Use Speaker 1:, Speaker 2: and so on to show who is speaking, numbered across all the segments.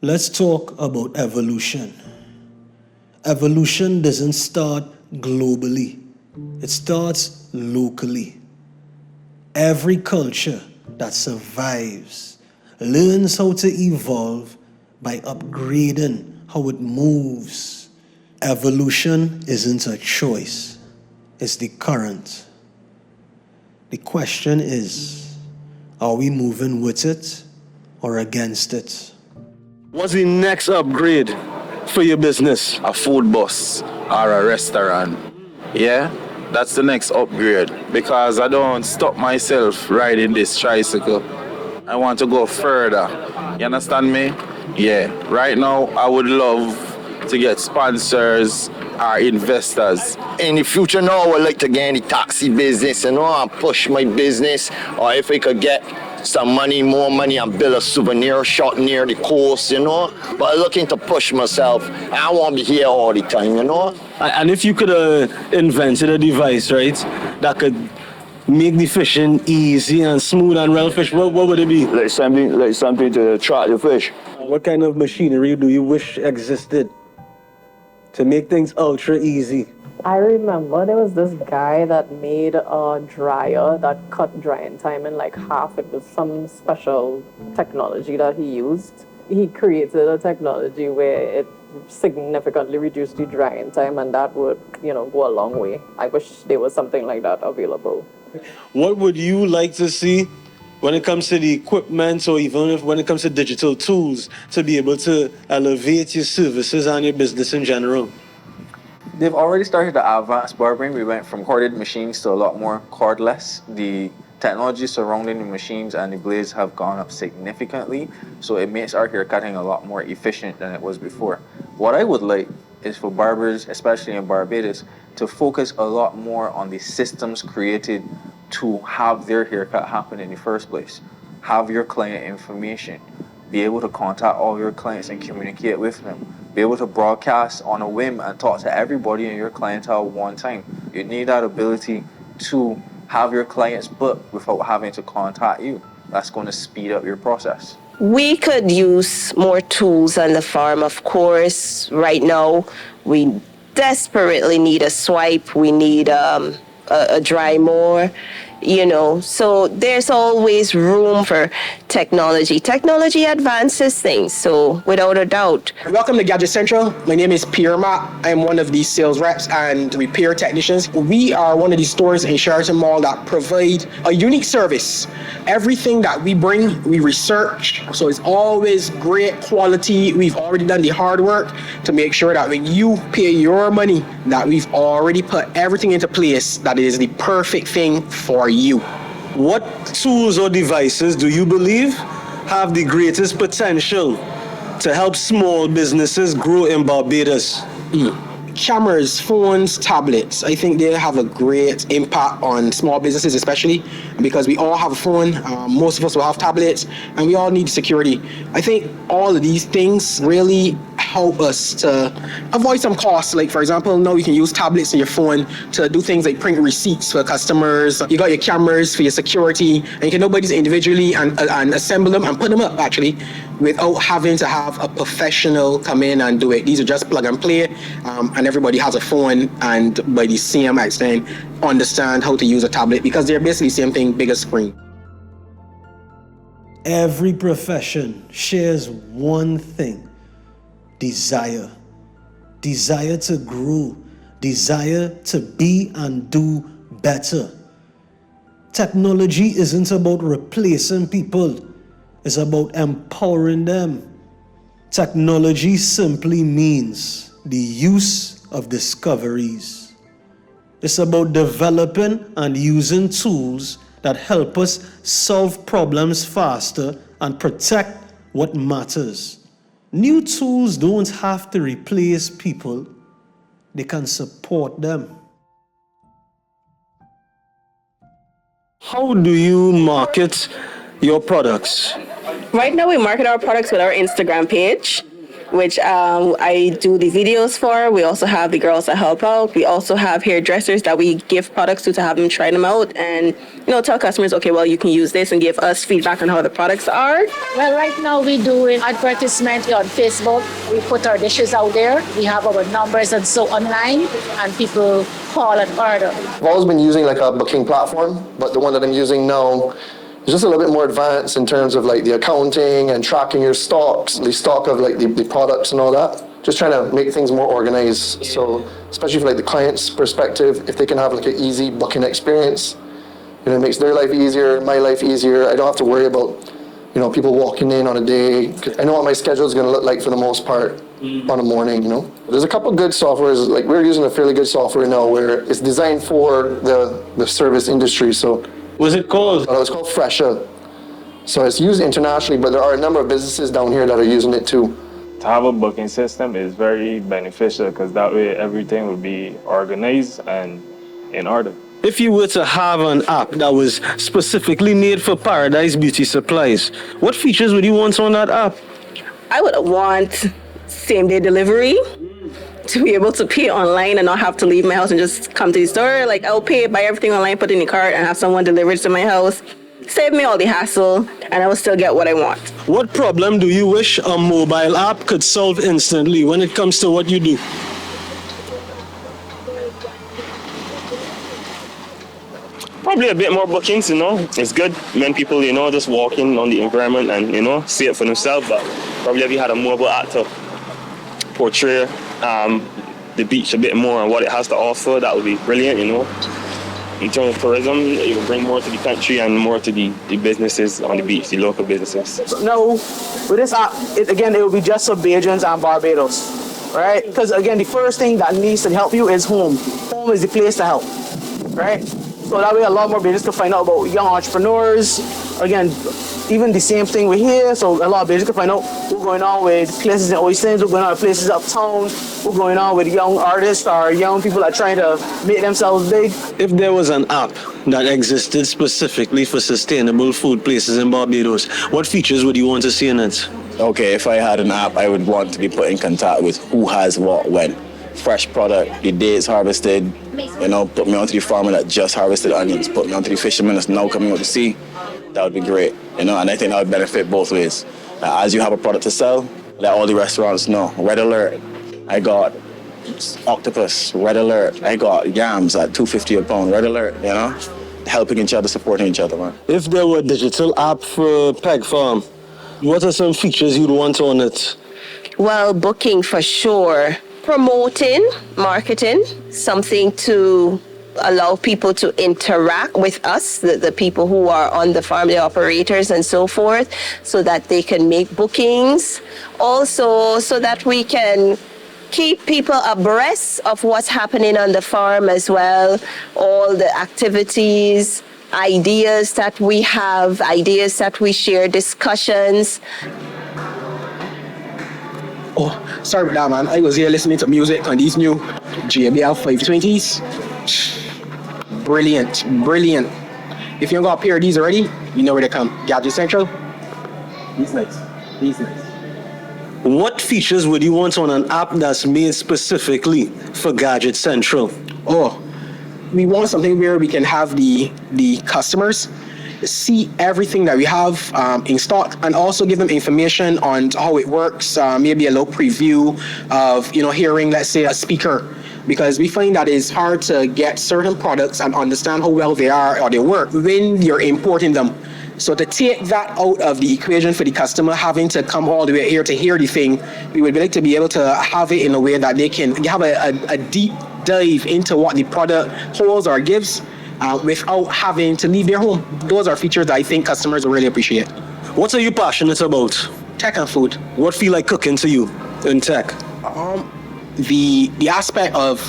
Speaker 1: Let's talk about evolution. Evolution doesn't start globally, it starts locally. Every culture that survives learns how to evolve by upgrading how it moves. Evolution isn't a choice, it's the current. The question is, are we moving with it or against it? What's the next upgrade for your business?
Speaker 2: A food bus or a restaurant. Yeah, that's the next upgrade because I don't stop myself riding this tricycle. I want to go further. You understand me? Yeah. Right now, I would love to get sponsors or investors.
Speaker 3: In the future now, I would like to get in the taxi business, and push my business. Or if I could get some money, more money, and build a souvenir shop near the coast, But I'm looking to push myself. I won't be here all the time,
Speaker 1: And if you could invented a device, right, that could make the fishing easy and smooth and real fish, what would it be?
Speaker 3: Like something to attract the fish.
Speaker 1: What kind of machinery do you wish existed to make things ultra easy?
Speaker 4: I remember there was this guy that made a dryer that cut drying time in like half. It was some special technology that he used. He created a technology where it significantly reduced the drying time, and that would, go a long way. I wish there was something like that available.
Speaker 1: What would you like to see when it comes to the equipment, or even when it comes to digital tools, to be able to elevate your services and your business in general?
Speaker 5: They've already started the advanced barbering. We went from corded machines to a lot more cordless. The technology surrounding the machines and the blades have gone up significantly, so it makes our hair cutting a lot more efficient than it was before. What I would like is for barbers, especially in Barbados, to focus a lot more on the systems created to have their haircut happen in the first place. Have your client information. Be able to contact all your clients and communicate with them. Be able to broadcast on a whim and talk to everybody in your clientele one time. You need that ability to have your clients booked without having to contact you. That's going to speed up your process.
Speaker 6: We could use more tools on the farm, of course. Right now, we desperately need a swipe. We need a dry mower. So there's always room for technology. Technology advances things, so without a doubt.
Speaker 7: Welcome to Gadget Central. My name is Pierre Ma. I'm one of these sales reps and repair technicians. We are one of these stores in Sheraton Mall that provide a unique service. Everything that we bring, we research, so it's always great quality. We've already done the hard work to make sure that when you pay your money, that we've already put everything into place that is the perfect thing for you.
Speaker 1: What tools or devices do you believe have the greatest potential to help small businesses grow in Barbados?
Speaker 7: Cameras, phones, tablets. I think they have a great impact on small businesses, especially because we all have a phone. Most of us will have tablets, and we all need security. I think all of these things really help us to avoid some costs. Like, for example, now you can use tablets in your phone to do things like print receipts for customers. You got your cameras for your security, and you can know these individually and assemble them and put them up, actually, without having to have a professional come in and do it. These are just plug and play, and everybody has a phone, and by the same extent, understand how to use a tablet, because they're basically the same thing, bigger screen.
Speaker 1: Every profession shares one thing: desire. Desire to grow, desire to be and do better. Technology isn't about replacing people, it's about empowering them. Technology simply means the use of discoveries. It's about developing and using tools that help us solve problems faster and protect what matters. New tools don't have to replace people, they can support them. How do you market your products?
Speaker 6: Right now, we market our products with our Instagram page. which I do the videos for. We also have the girls that help out. We also have hairdressers that we give products to have them try them out and, tell customers, okay, well, you can use this and give us feedback on how the products are.
Speaker 8: Well, right now we're doing advertisement on Facebook. We put our dishes out there. We have our numbers and so online, and people call and order.
Speaker 9: I've always been using like a booking platform, but the one that I'm using now is just a little bit more advanced in terms of like the accounting and tracking your stocks, the stock of like the products and all that. Just trying to make things more organized. So especially from like the client's perspective, if they can have like an easy booking experience, it makes their life easier, my life easier. I don't have to worry about, people walking in on a day. I know what my schedule is going to look like for the most part on a morning, There's a couple good softwares, like we're using a fairly good software now where it's designed for the service industry. So
Speaker 1: What's it called?
Speaker 9: it's called Fresha. So it's used internationally, but there are a number of businesses down here that are using it too.
Speaker 10: To have a booking system is very beneficial because that way everything will be organized and in order.
Speaker 1: If you were to have an app that was specifically made for Paradise Beauty Supplies, what features would you want on that app?
Speaker 6: I would want same-day delivery, to be able to pay online and not have to leave my house and just come to the store. Like, I'll pay, buy everything online, put in the cart, and have someone deliver it to my house. Save me all the hassle, and I will still get what I want.
Speaker 1: What problem do you wish a mobile app could solve instantly when it comes to what you do?
Speaker 11: Probably a bit more bookings, It's good when people, just walk in on the environment and, see it for themselves. But probably if you had a mobile app to portray the beach a bit more and what it has to offer, that would be brilliant, In terms of tourism, it will bring more to the country and more to the businesses on the beach, the local businesses.
Speaker 12: No, with this app, it will be just for Bajans and Barbados, right? Because again, the first thing that needs to help you is home. Home is the place to help, right? So that way a lot more business can find out about young entrepreneurs. Again, even the same thing we're here, so a lot of business can find out what's going on with places in Oysters, what's going on with places uptown, what's going on with young artists or young people that are trying to make themselves big.
Speaker 1: If there was an app that existed specifically for sustainable food places in Barbados, what features would you want to see in it?
Speaker 13: Okay, if I had an app, I would want to be put in contact with who has what when. Fresh product, the day it's harvested, put me onto the farmer that just harvested onions, put me onto the fisherman that's now coming out to sea. That would be great, and I think that would benefit both ways. As you have a product to sell, let all the restaurants know. Red alert, I got octopus. Red alert, I got yams at $2.50 a pound. Red alert, helping each other, supporting each other, man.
Speaker 1: If there were a digital app for Peg Farm, what are some features you'd want on it?
Speaker 6: Well, booking for sure. Promoting, marketing, something to allow people to interact with us, the people who are on the farm, the operators and so forth, so that they can make bookings. Also, so that we can keep people abreast of what's happening on the farm as well, all the activities, ideas that we have, ideas that we share, discussions.
Speaker 7: Oh, sorry about that, man. I was here listening to music on these new JBL 520s. Brilliant. If you don't got a pair of these already, you know where they come. Gadget Central. These nice.
Speaker 1: What features would you want on an app that's made specifically for Gadget Central?
Speaker 7: Oh, we want something where we can have the customers see everything that we have in stock and also give them information on how it works, maybe a little preview of, hearing, let's say, a speaker, because we find that it's hard to get certain products and understand how well they are or they work when you're importing them. So to take that out of the equation for the customer having to come all the way here to hear the thing, we would like to be able to have it in a way that they can have a deep dive into what the product holds or gives, without having to leave their home. Those are features that I think customers will really appreciate.
Speaker 1: What are you passionate about?
Speaker 7: Tech and food.
Speaker 1: What feel like cooking to you in tech?
Speaker 7: The aspect of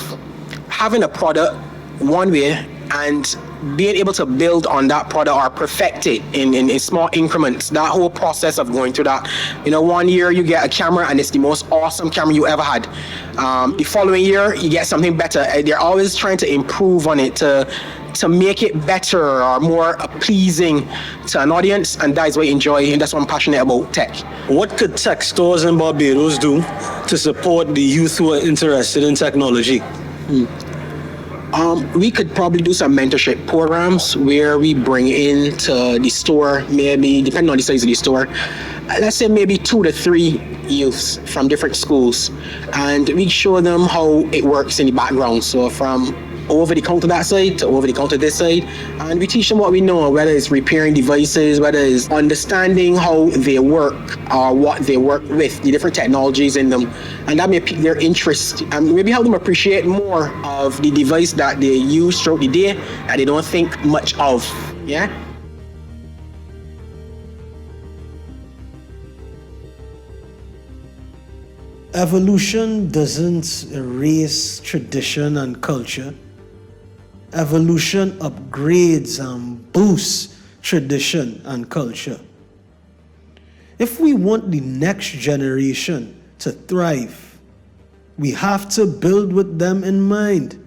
Speaker 7: having a product one way and being able to build on that product or perfect it in small increments, that whole process of going through that. 1 year you get a camera and it's the most awesome camera you ever had. The following year you get something better. They're always trying to improve on it to to make it better or more pleasing to an audience, and that is what I enjoy, and that's what I'm passionate about, tech.
Speaker 1: What could tech stores in Barbados do to support the youth who are interested in technology?
Speaker 7: We could probably do some mentorship programs where we bring into the store, maybe depending on the size of the store, let's say maybe 2 to 3 youths from different schools, and we show them how it works in the background. So from over the counter that side to over the counter this side, and we teach them what we know, whether it's repairing devices, whether it's understanding how they work or what they work with, the different technologies in them, and that may pique their interest and maybe help them appreciate more of the device that they use throughout the day that they don't think much of. Yeah.
Speaker 1: Evolution doesn't erase tradition and culture. Evolution upgrades and boosts tradition and culture. If we want the next generation to thrive, we have to build with them in mind.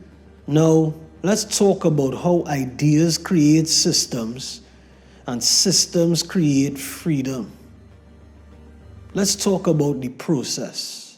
Speaker 1: Now, let's talk about how ideas create systems and systems create freedom. Let's talk about the process.